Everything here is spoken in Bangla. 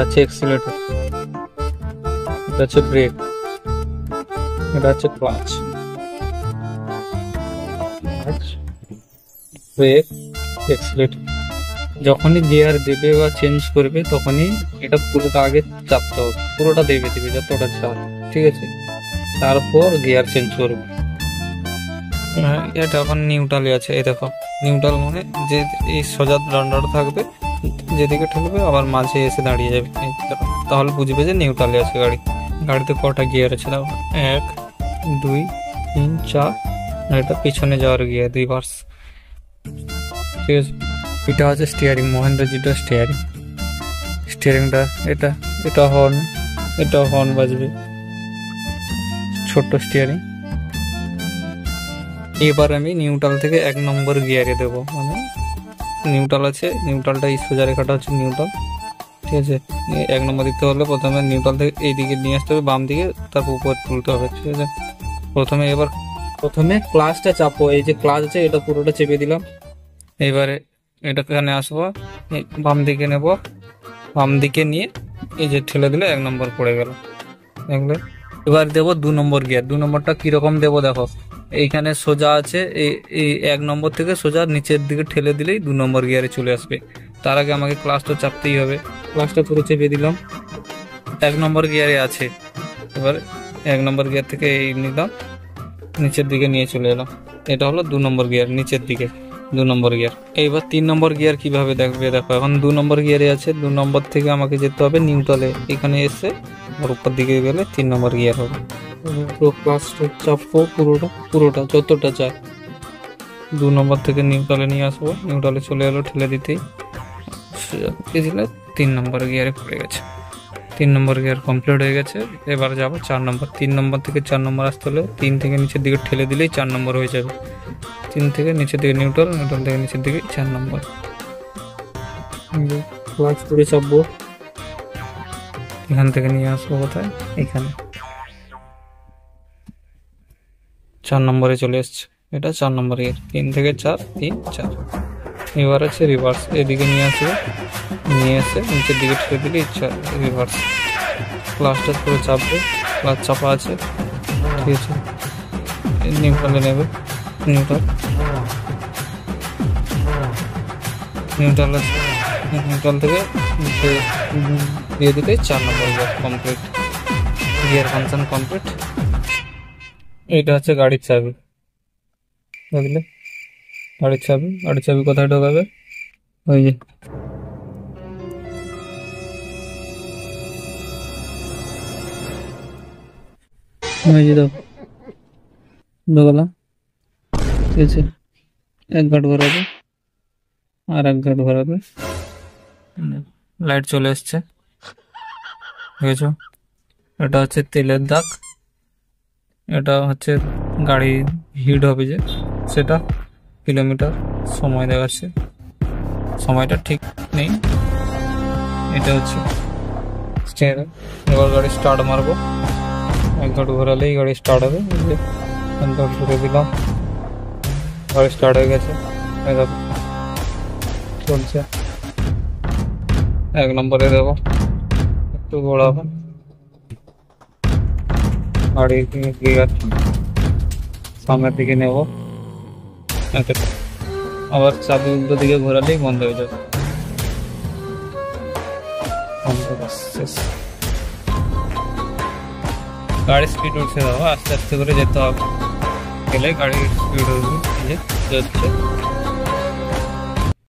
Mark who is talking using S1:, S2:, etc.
S1: হচ্ছে এক্সিলারেটর, এটা হচ্ছে ব্রেক, এটা হচ্ছে ক্লাচ, ব্রেক, এক্সিলারেটর। যখনই গিয়ার দেবে বা চেঞ্জ করবে তখনই এটা পুরোটা আগে চাপতে হবে, পুরোটা দেবে যতটা চাপ, ঠিক আছে? তারপর গিয়ার চেঞ্জ করবে। এটা এখন নিউট্রালে আছে, এই দেখো নিউট্রাল মানে যে এই সোজা ডান্ডাটা থাকবে, যেদিকে ঠেলবে আবার মাঝে এসে দাঁড়িয়ে যাবে, তাহলে বুঝবে যে নিউট্রালে আছে গাড়ি। গাড়িতে কটা গিয়ার আছে দাও, 1 2 3 4, আর এটা পিছনে যাওয়ার গিয়ার রিভার্স, ঠিক আছে? এটা হচ্ছে স্টিয়ারিং, মহেন্দ্র যেটা স্টিয়ারিং, স্টিয়ারিংটা এটা, এটা হর্ন বাজবে, ছোট্ট স্টিয়ারিং। এবার আমি নিউট্রাল থেকে 1 নম্বর গিয়ারে দেবো, মানে নিউট্রাল আছে, নিউট্রালটা এই সোজা রেখাটা হচ্ছে নিউট্রাল, ঠিক আছে? 1 নম্বর দিতে হলে প্রথমে নিউট্রাল থেকে এইদিকে নিয়ে আসতে হবে, বাম দিকে, তারপর উপর তুলতে হবে, ঠিক আছে? প্রথমে ক্লাচটা চাপো, এই যে ক্লাচ আছে এটা পুরোটা চেপে দিলাম। এবারে এটা এখানে আসবো, বাম দিকে নেব, বাম দিকে নিয়ে এই যে ঠেলে দিলে 1 নম্বর পড়ে গেল, দেখলে? এবার দেবো 2 নম্বর গিয়ার। 2 নম্বরটা কিরকম দেবো দেখো, এইখানে সোজা আছে, এই 1 নম্বর থেকে সোজা নিচের দিকে ঠেলে দিলেই 2 নম্বর গিয়ারে চলে আসবে। তার আগে আমাকে ক্লাচটা চাপতেই হবে, ক্লাচটা পুরো চেপে দিলাম, 1 নম্বর গিয়ারে আছে। এবার 1 নম্বর গিয়ার থেকে এই নিলাম, নিচের দিকে নিয়ে চলে এলাম, এটা হলো 2 নম্বর গিয়ার, নিচের দিকে 2 নম্বর গিয়ার। এইবার 3 নম্বর গিয়ার কিভাবে দেখবে দেখো, এখন 2 নম্বর গিয়ারে আছে, 2 নম্বর থেকে আমাকে যেতে হবে নিউট্রালে, এখানে এসে আর উপর দিকে গেলে 3 নম্বর গিয়ার হবে। ক্লাচটা চাপবো পুরোটা যতটা চায়, 2 নম্বর থেকে নিউট্রালে নিয়ে আসবো, নিউট্রালে চলে এলো, ঠেলে দিতেই 3 নম্বর গিয়ারে পড়ে গেছে। 3 নম্বর গিয়ার কমপ্লিট হয়ে গেছে। এবার যাবো 4 নম্বর। 3 নম্বর থেকে 4 নম্বর আসতে হলে 3 থেকে নিচের দিকে ঠেলে দিলেই 4 নম্বর হয়ে যাবে। 3 থেকে নিচের দিকে নিউট্রাল, নিউট্রাল থেকে নিচের দিকে 4 নম্বর। ক্লাচ করে চাপবো, এখান থেকে নিয়ে আসবো কোথায়, এখানে 4 নম্বরে চলে এসছে, এটা 4 নম্বর গিয়ার। 3 থেকে 4, 3 4। এবার আছে রিভার্স, এদিকে নিয়ে আসবে, নিয়ে এসে নিচের দিকে ঠেলে দিলে রিভার্স। ক্লাচটা পুরো চাপবে, ক্লাচ চাপা আছে, ঠিক আছে? নিউট্রালে নেবে, নিউট্রাল আছে, নিউট্রাল থেকে দিয়ে দিলে 4 নম্বর gear complete, gear function complete. এইটা হচ্ছে গাড়ির চাবি, বুঝলে? গাড়ির চাবি কোথায় ঢোকাবে, ওই যে ঢোকালাম, ঠিক আছে? 1 ঘাট ভরাবে আর 1 ঘাট ভরাবে, লাইট চলে এসছে, ঠিক আছে? এটা হচ্ছে তেলের দাগ, এটা হচ্ছে গাড়ি হিট হবে যে সেটা, কিলোমিটার, সময় দেখাচ্ছে, সময়টা ঠিক নেই। এটা হচ্ছে স্টিয়ারিং। এবার গাড়ি স্টার্ট মারবো, 1 ঘাট ঘোরালেই গাড়ি স্টার্ট হবে, 1 ঘাট ঘুরে দিলাম, গাড়ি স্টার্ট হয়ে গেছে, চলছে। 1 নম্বরে দেবো, একটু ঘোরাবো, গাড়ি গিয়ার সামনের দিকে নেব, আবার চাবি উল্টো দিকে ঘোরালেই বন্ধ হয়ে যাবে। গাড়ি স্পিড উঠছে, দাও আস্তে আস্তে করে যেতে হবে, গেলে গাড়ির স্পিড উঠবে,